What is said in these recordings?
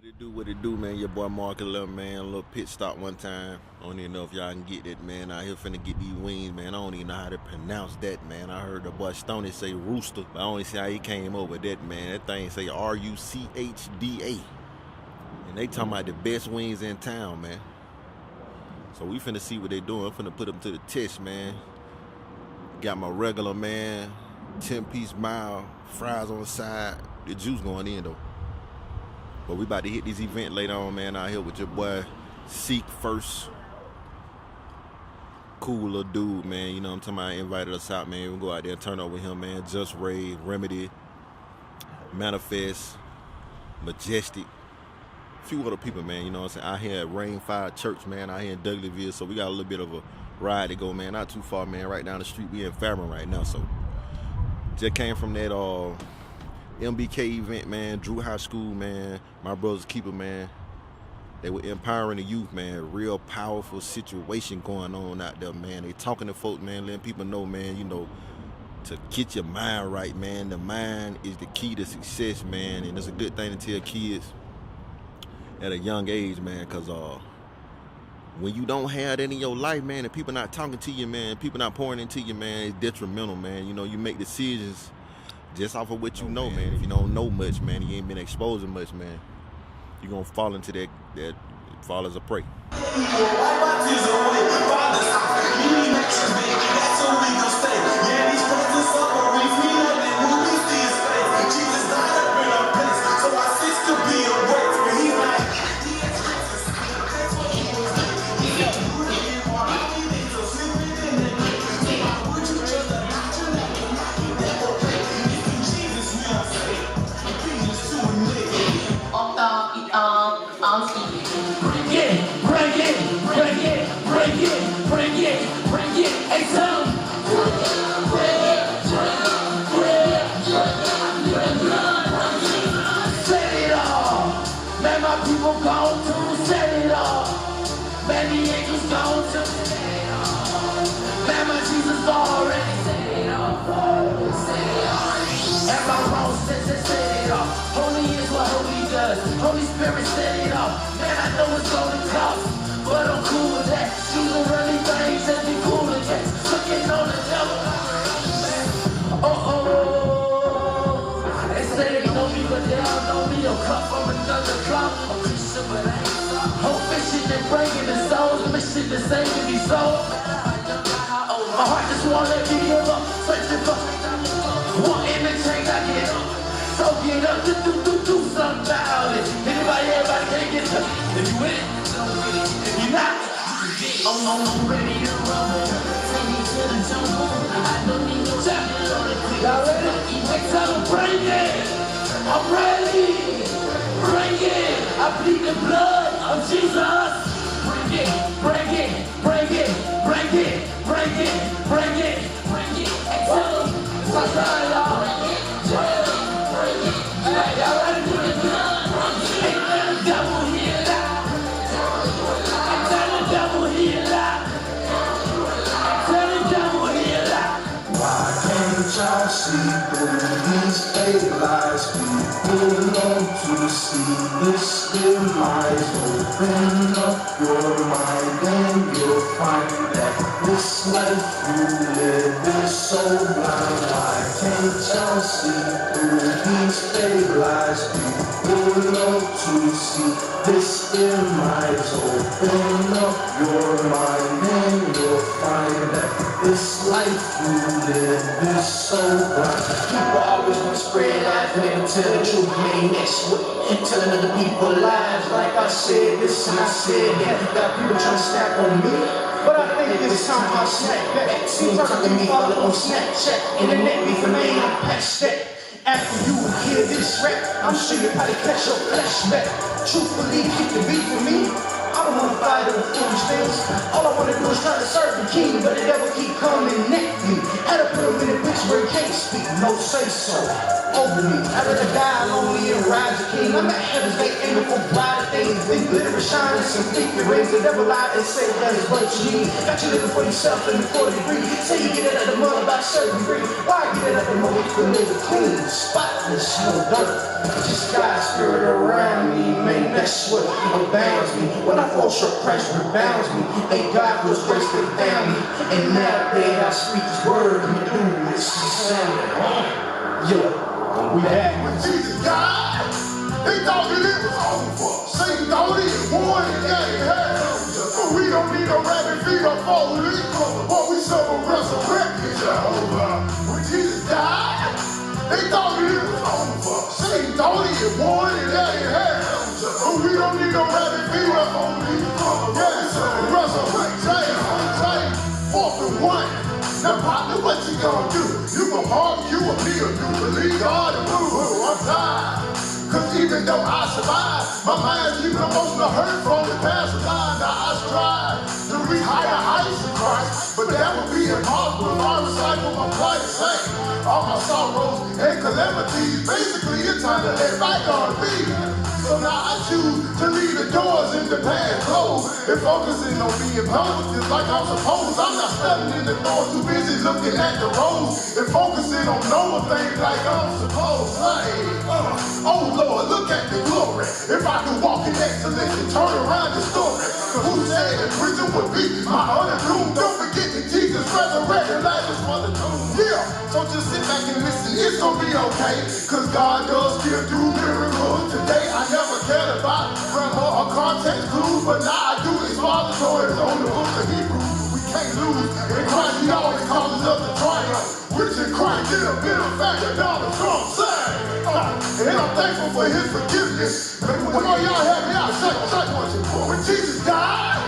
What it do, man? Your boy Mark 11, man. A little pit stop one time. I don't even know if y'all can get that, man. Out here finna get these wings, man. I don't even know how to pronounce that, man. I heard the boy Stoney say rooster, but I don't see how he came up with that, man. That thing say R-U-C-H-D-A. And they talking about the best wings in town, man. So we finna see what they doing. I'm finna put them to the test, man. Got my regular, man, 10-piece mile, fries on the side. The juice going in, though. But we about to hit this event later on, man, out here with your boy Seek First. Cool little dude, man. You know what I'm talking about? Invited us out, man. We go out there and turn over him, man. Just Ray, Remedy, Manifest, Majestic. A few other people, man, you know what I'm saying? Out here at Rainfire Church, man, out here in Douglasville. So we got a little bit of a ride to go, man. Not too far, man. Right down the street. We in Fairmont right now. So just came from that MBK event, man. Drew High School, man. My brother's keeper, man. They were empowering the youth, man. Real powerful situation going on out there, man. They talking to folks, man, letting people know, man, you know, to get your mind right, man. The mind is the key to success, man. And it's a good thing to tell kids at a young age, man, because when you don't have that in your life, man, and people not talking to you, man, people not pouring into you, man, it's detrimental, man. You know, you make decisions just off of what you know, man. If you don't know much, man, you ain't been exposing much, man, you're going to fall into that fall as a prey. Holy Spirit set it off. Man, I know it's gonna cost, but I'm cool with that. Choosing running things and be cool with that. Looking on the devil. They say they know me, but they don't know me. I'll come from another clock. I'm Christian, but I ain't so. Hope fishing and breaking the souls. Mission to saving these souls. My heart just won't let me give up. Searching for wanting to change, I get up. So get up, do something about it. Everybody can't get touched. If you with it, if you not, I'm ready to rumble. Take me to the jungle. I don't need no champion. Y'all ready? Next time bring it. I'm ready. Bring it. I plead the blood of Jesus. Bring it, bring it, bring it, bring it, bring it, bring it, bring it. What's up, y'all? Y'all ready to the blood? Ain't let the devil hear that. Ain't let the devil hear that. Ain't let the devil hear that. Why can't y'all see through these fake lies? People want to see this demise. Open up your mind and you'll find that this life you live is so blind. Why can't y'all see through these fake lies? People want to see this demise. Open up your mind and you'll find that this life you live is so blind. People always want to spread lies, but they don't tell the truth. Main next week, telling other people lies. Like I said this and I said that. Got people trying to snap on me, but I think it's time I snap back. Seems like me follow on Snapchat. Internet be for me, I'm past that. After you hear this rap, I'm sure you probably catch your flashback. Truthfully, keep the beat for me. I don't want to fight over foolish things. All I want to do is try to serve the king, but the devil keep coming at me. Had to put him in a bitch where he can't speak, no say so. Over me, I'd rather die lonely and rise a king. I'm at heaven's gate aiming for brighter things. Big glitter shine and some figure rings. The devil lied and say that is what you need. Got you living for yourself in the 40 degree. Say you get it out of the mud by a certain degree. Why get it out of the mud? You can live clean, spotless, no dirt. Just God's spirit around me, make that That's what abounds me. When I fall short, Christ rebounds me. Thank God for His grace that found me. And nowadays I speak His word. We do this Sunday. Yo, we back. When Jesus died, He thought He was over. Satan thought He had won and got in hell. But we don't need no rabbit feet or four leaf. But we serve a resurrected Jehovah. When Jesus died, they thought He was over. Satan thought He had won and got in hell. But we don't need no rabbit feet or four leaf. Yes, resurrected. Fourth and one. Now, partner, what you gonna do? You gon' argue with me or you believe God and move? I'm tired. Cause even though I survive, my mind's even emotional hurt from the past life. Now I strive to reach higher heights in Christ, but that would be impossible if I recycle my plight same. All my sorrows and calamities, basically it's time to let bygone be. So now I choose to leave the doors in the past closed and focusing on being positive like I'm supposed. I'm not studying the doors, too busy looking at the roads and focusing on knowing things like I'm supposed. Oh Lord, look at the glory. If I could walk in excellence and turn around the story. Who said that prison would be my honeymoon? Don't forget that Jesus resurrected Lazarus from the tomb. Yeah, so just sit back and listen. It's gonna be okay, cause God does still do miracles. Today I never cared about grammar or context clues, but now I do. His Father's orders on the book of Hebrews. We can't lose. In Christ He always causes us to triumph. Which in Christ did a bit of factor Donald Trump said. And I'm thankful for His forgiveness. When all y'all help me out, second one. When Jesus died,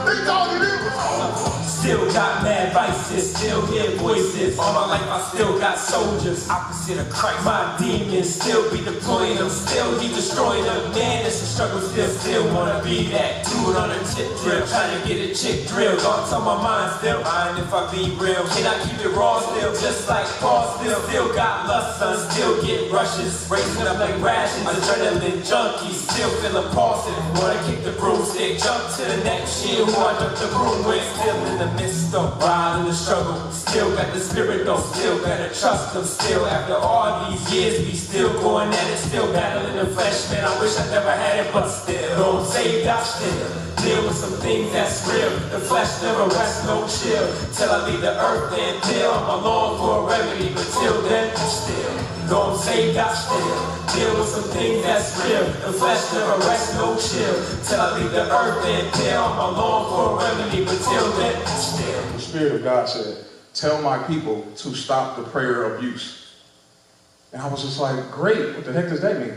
they thought He was over. Still got mad vices, still hear voices. All my life I still got soldiers, opposite of Christ. My demons still be deploying them, still he destroying them. Man, it's a struggle still wanna be that dude on a tip drill, trying to get a chick drill. Thoughts on my mind, still mind if I be real. Can I keep it raw still, just like Paul still got lust, son, still get rushes. Racing up like rations, adrenaline junkies, still feel impulsive. Wanna kick the broomstick, jump to the next year. Who I jump the broom with, still in the midst of riding the struggle. Still got the spirit though, still gotta trust them. Still after all these years, we still going at it. Still battling the flesh, man, I wish I never had it. But still, don't save that still. Deal with some things that's real. The flesh never rests, no chill. Till I leave the earth until I'm along for a remedy. But till then, still, don't save that still. Deal with some things that's real. The flesh never rests, no chill. Till I leave the earth until I'm along for a remedy. But till then, still. The Spirit of God said, tell my people to stop the prayer abuse. And I was just like, great, what the heck does that mean?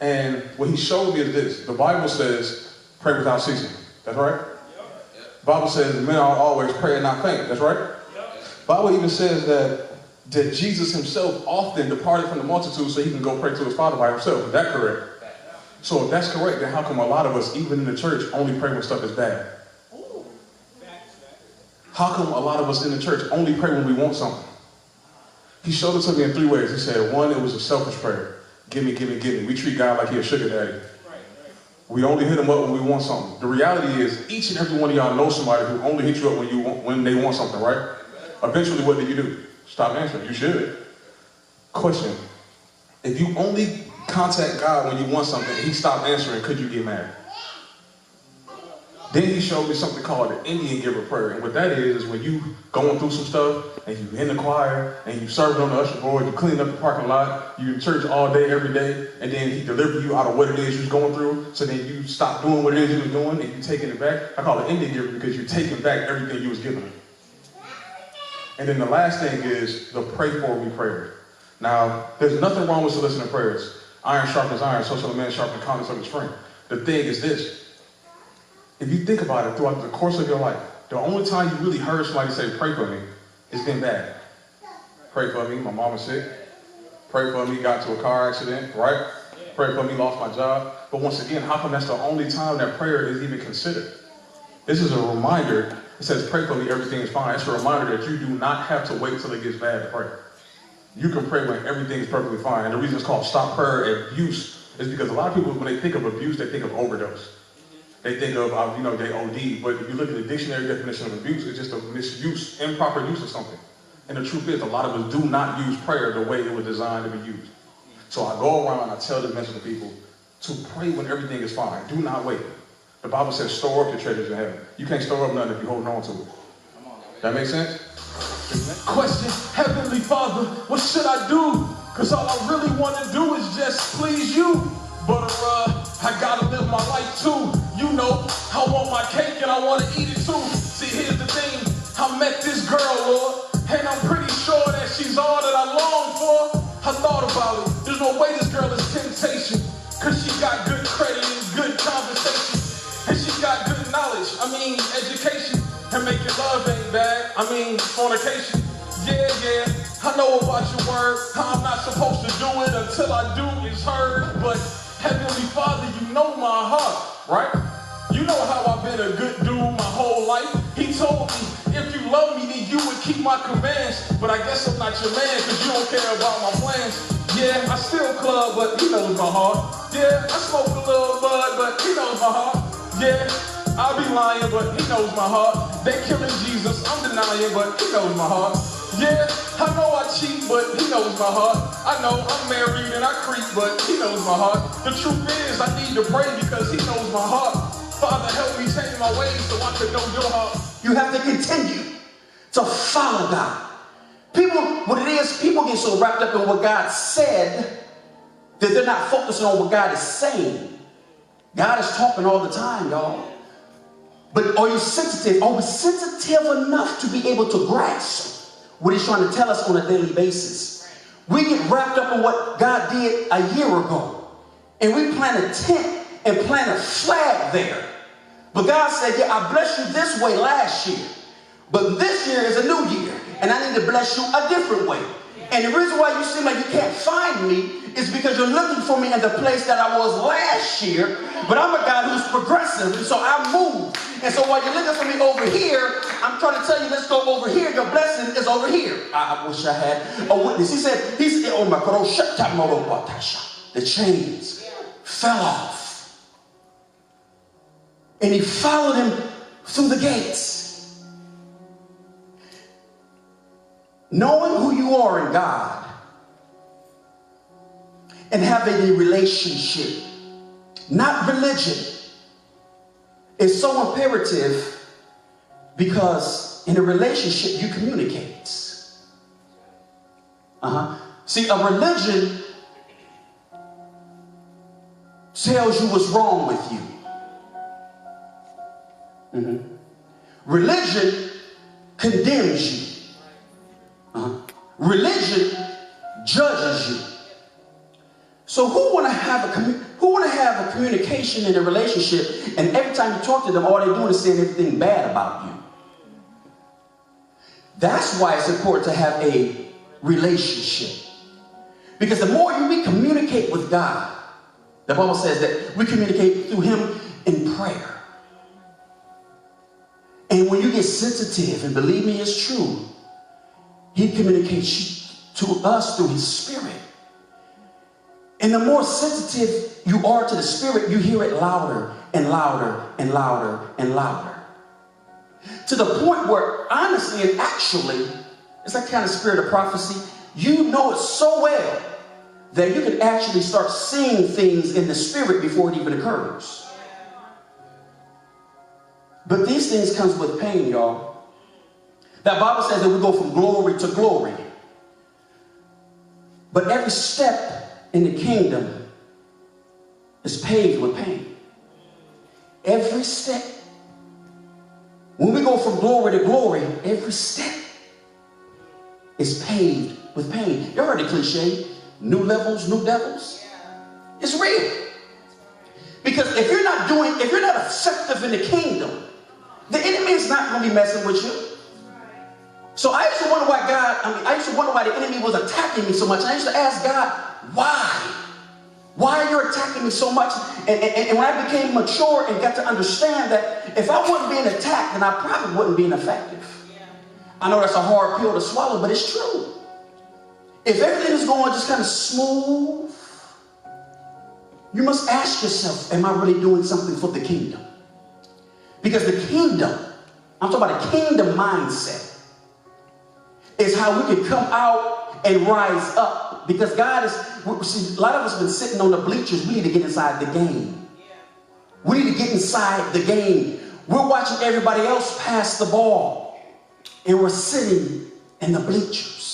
And what He showed me is this. The Bible says, pray without ceasing. That's right? The Bible says men ought always pray and not faint. That's right? The Bible even says that Jesus Himself often departed from the multitude so He can go pray to His Father by Himself. Is that correct? So if that's correct, then how come a lot of us, even in the church, only pray when stuff is bad? How come a lot of us in the church only pray when we want something? He showed it to me in 3 ways. He said, one, it was a selfish prayer. Give me, give me, give me. We treat God like He a sugar daddy. We only hit Him up when we want something. The reality is, each and every one of y'all know somebody who only hits you up when they want something, right? Eventually, what do? Stop answering. You should. Question. If you only contact God when you want something and He stopped answering, could you get mad? Then He showed me something called the Indian giver prayer. And what that is when you going through some stuff and you in the choir and you serving on the usher board, you clean up the parking lot, you in church all day, every day, and then He delivered you out of what it is you was going through. So then you stop doing what it is you was doing and you taking it back. I call it Indian giver because you're taking back everything you was given. And then the last thing is the pray for me prayer. Now, there's nothing wrong with soliciting prayers. Iron sharpens iron, so shall a man sharpen the countenance of his friend. The thing is this. If you think about it throughout the course of your life, the only time you really heard somebody say, pray for me, it's been bad. Pray for me, my mom was sick. Pray for me, got into a car accident, right? Pray for me, lost my job. But once again, how come that's the only time that prayer is even considered? This is a reminder. It says, pray for me, everything is fine. It's a reminder that you do not have to wait till it gets bad to pray. You can pray when everything is perfectly fine. And the reason it's called stop prayer abuse is because a lot of people, when they think of abuse, they think of overdose. They think of, they OD. But if you look at the dictionary definition of abuse, it's just a misuse, improper use of something. And the truth is, a lot of us do not use prayer the way it was designed to be used. So I go around, I tell this message to people, to pray when everything is fine. Do not wait. The Bible says store up your treasures in heaven. You can't store up nothing if you're holding on to it. That make sense? Question, Heavenly Father, what should I do? Cause all I really want to do is just please you. But I gotta live my life too. You know, I want my cake and I want to eat it too. See, here's the thing, I met this girl, Lord, and I'm pretty sure that she's all that I long for. I thought about it, there's no way this girl is temptation. Cause she got good credit and good conversation. And she got good knowledge, education. And making love ain't bad, fornication. Yeah, I know about your word, how I'm not supposed to do it until I do is heard. But Heavenly Father, you know my heart, right? You know how I've been a good dude my whole life. He told me, if you love me, then you would keep my commands. But I guess I'm not your man, cause you don't care about my plans. Yeah, I still club, but he knows my heart. Yeah, I smoke a little bud, but he knows my heart. Yeah, I'll be lying, but he knows my heart. They killing Jesus, I'm denying, but he knows my heart. Yeah, I know I cheat, but he knows my heart. I know I'm married and I creep, but he knows my heart. The truth is, I need to pray because he knows my heart. Father, help me change my ways so I can know your heart. You have to continue to follow God. People get so wrapped up in what God said that they're not focusing on what God is saying. God is talking all the time, y'all. But are you sensitive? Are we sensitive enough to be able to grasp what he's trying to tell us on a daily basis? We get wrapped up in what God did a year ago. And we plant a tent and plant a flag there. But God said, yeah, I blessed you this way last year. But this year is a new year. And I need to bless you a different way. And the reason why you seem like you can't find me is because you're looking for me in the place that I was last year. But I'm a guy who's progressive, and so I move. And so while you're looking for me over here, I'm trying to tell you, let's go over here. Your blessing is over here. I wish I had a witness. He said, oh my God, the chains fell off. And he followed him through the gates. Knowing who you are in God and having a relationship, not religion, is so imperative because in a relationship you communicate. See, a religion tells you what's wrong with you. Religion condemns you. Religion judges you. So who want to have a communication in a relationship, and every time you talk to them, all they're doing is saying everything bad about you? That's why it's important to have a relationship. Because the more we communicate with God, the Bible says that we communicate through him in prayer. And when you get sensitive, and believe me, it's true, he communicates to us through his spirit. And the more sensitive you are to the spirit, you hear it louder and louder and louder and louder. To the point where, honestly and actually, it's that kind of spirit of prophecy. You know it so well that you can actually start seeing things in the spirit before it even occurs. But these things comes with pain, y'all. That Bible says that we go from glory to glory. But every step in the kingdom is paved with pain. Every step. When we go from glory to glory, every step is paved with pain. You heard the cliche, new levels, new devils. It's real. Because if you're not effective in the kingdom, the enemy is not going to be messing with you. So I used to wonder why the enemy was attacking me so much. I used to ask God, why? Why are you attacking me so much? And when I became mature and got to understand that if I wasn't being attacked, then I probably wouldn't be effective. I know that's a hard pill to swallow, but it's true. If everything is going just kind of smooth, you must ask yourself, am I really doing something for the kingdom? Because the kingdom, I'm talking about a kingdom mindset, is how we can come out and rise up Because God is, see, a lot of us have been sitting on the bleachers. We need to get inside the game. We need to get inside the game. We're watching everybody else pass the ball. And we're sitting in the bleachers.